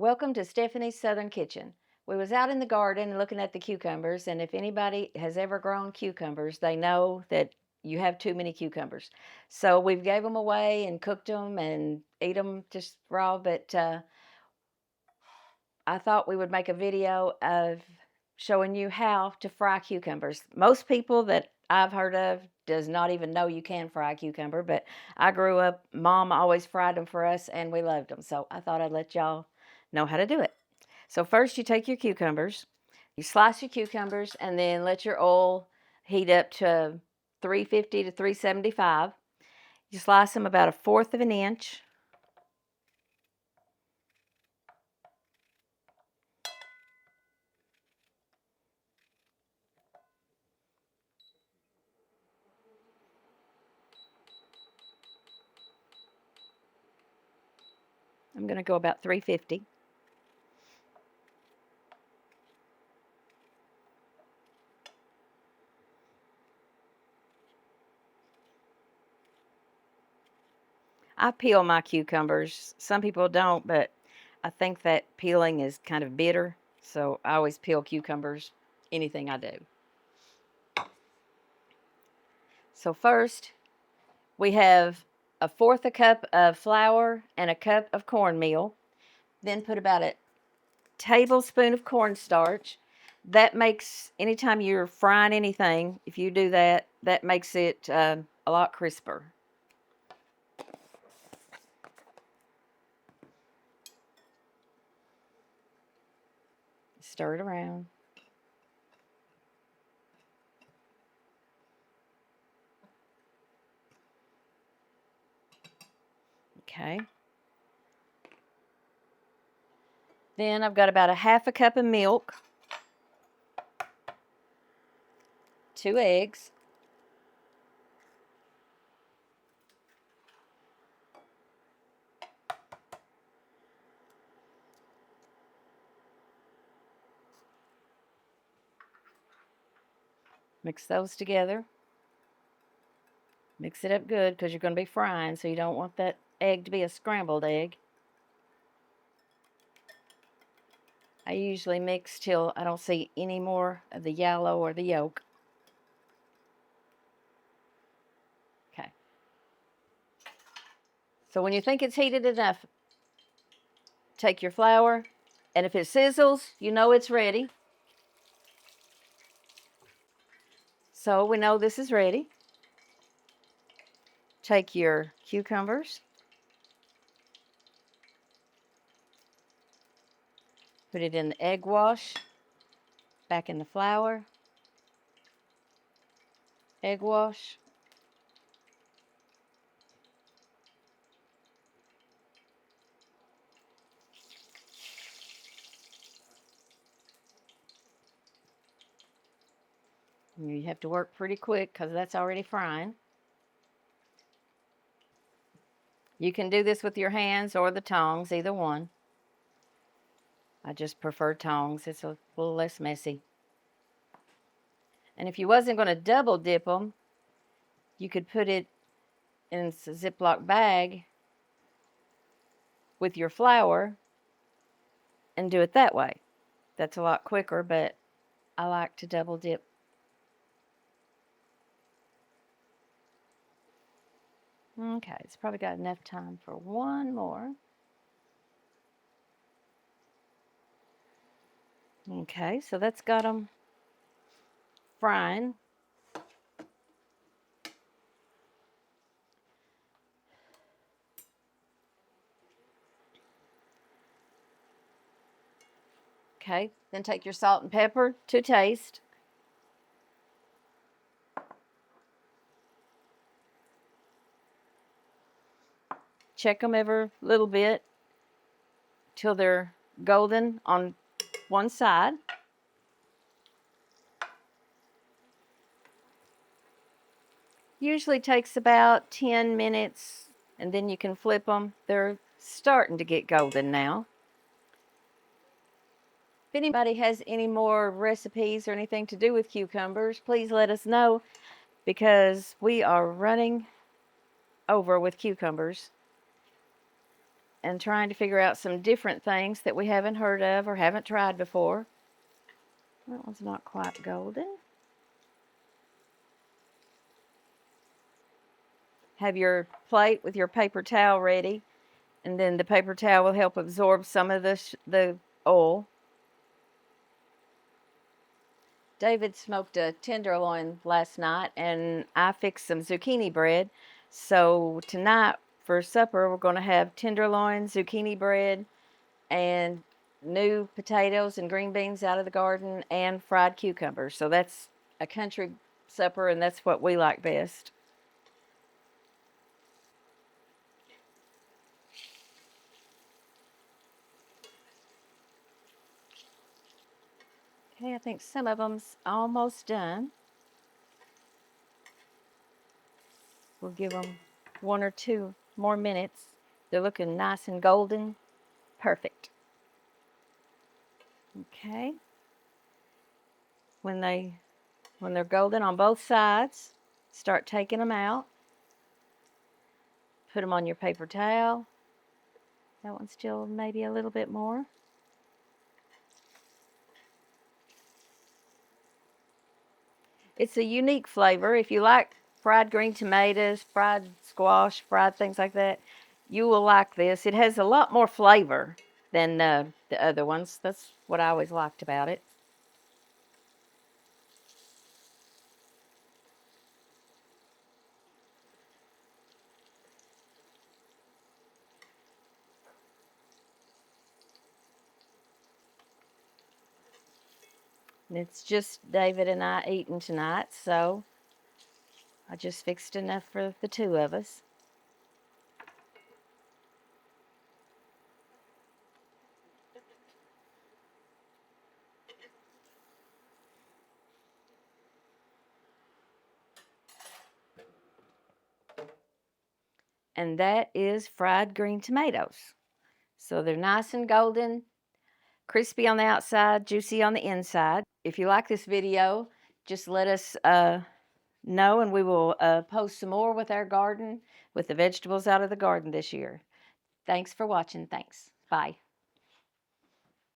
Welcome to Stephanie's Southern Kitchen. We was out in the garden looking at the cucumbers, and if anybody has ever grown cucumbers, they know that you have too many cucumbers. So we've gave them away and cooked them and eat them just raw, but I thought we would make a video of showing you how to fry cucumbers. Most people that I've heard of does not even know you can fry a cucumber, but I grew up, Mom always fried them for us and we loved them. So I thought I'd let y'all know how to do it. So first you take your cucumbers, you slice your cucumbers and then let your oil heat up to 350 to 375. You slice them about 1/4 of an inch. I'm going to go about 350. I peel my cucumbers. Some people don't, but I think that peeling is kind of bitter. So I always peel cucumbers, anything I do. So first, we have 1/4 cup of flour and a cup of cornmeal. Then put about a tablespoon of cornstarch. That makes, anytime you're frying anything, if you do that, that makes it a lot crisper. Stir it around. Okay. Then I've got about 1/2 cup of milk, 2 eggs, mix those together. Mix it up good because you're going to be frying, so you don't want that egg to be a scrambled egg. I usually mix till I don't see any more of the yellow or the yolk. Okay. So when you think it's heated enough, take your flour, and if it sizzles, you know it's ready. So we know this is ready. Take your cucumbers, put it in the egg wash, back in the flour, egg wash. You have to work pretty quick because that's already frying. You can do this with your hands or the tongs, either one. I just prefer tongs. It's a little less messy. And if you wasn't going to double dip them, you could put it in a Ziploc bag with your flour and do it that way. That's a lot quicker, but I like to double dip. Okay, it's probably got enough time for one more. Okay, so that's got them frying. Okay, then take your salt and pepper to taste. Check them every little bit till they're golden on one side. Usually takes about 10 minutes, and then you can flip them. They're starting to get golden now. If anybody has any more recipes or anything to do with cucumbers, please let us know because we are running over with cucumbers. and trying to figure out some different things that we haven't heard of or haven't tried before. That one's not quite golden. Have your plate with your paper towel ready, and then the paper towel will help absorb some of the oil. David smoked a tenderloin last night, and I fixed some zucchini bread. So tonight for supper, we're going to have tenderloin, zucchini bread, and new potatoes and green beans out of the garden, and fried cucumbers. So that's a country supper, and that's what we like best. Okay, I think some of them's almost done. We'll give them 1 or 2 more minutes. They're looking nice and golden. Perfect. Okay. When they're golden on both sides, start taking them out. Put them on your paper towel. That one's still maybe a little bit more. It's a unique flavor. If you like fried green tomatoes, fried squash, fried things like that, you will like this. It has a lot more flavor than the other ones. That's what I always liked about it. And it's just David and I eating tonight, so I just fixed enough for the 2 of us. And that is fried green tomatoes. So they're nice and golden, crispy on the outside, juicy on the inside. If you like this video, just let us know, and we will post some more with our garden, with the vegetables out of the garden this year. Thanks for watching. Thanks. Bye.